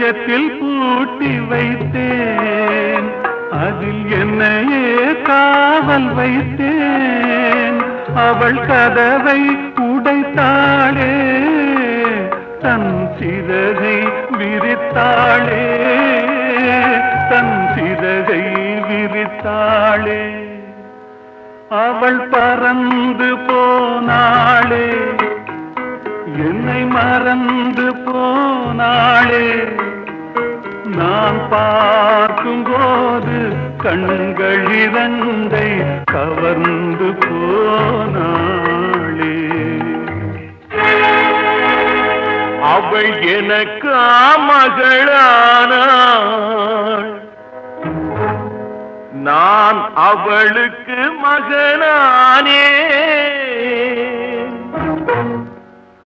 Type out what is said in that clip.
இதயத்தில் பூட்டி வைத்தேன், அதில் என்னையே காவல் வைத்தேன். அவள் கதவை உடைத்தாளே, தன் சிறகை விரித்தாளே, தன் சிறகை விரித்தாளே. அவள் பறந்து போனாளே, என்னை மறந்து போனாளே. நான் பார்க்கும்போது கண்கள் இரண்டை கவர்ந்து போனாளே. அவள் எனக்கு மகளானாள், நான் அவளுக்கு மகனானே.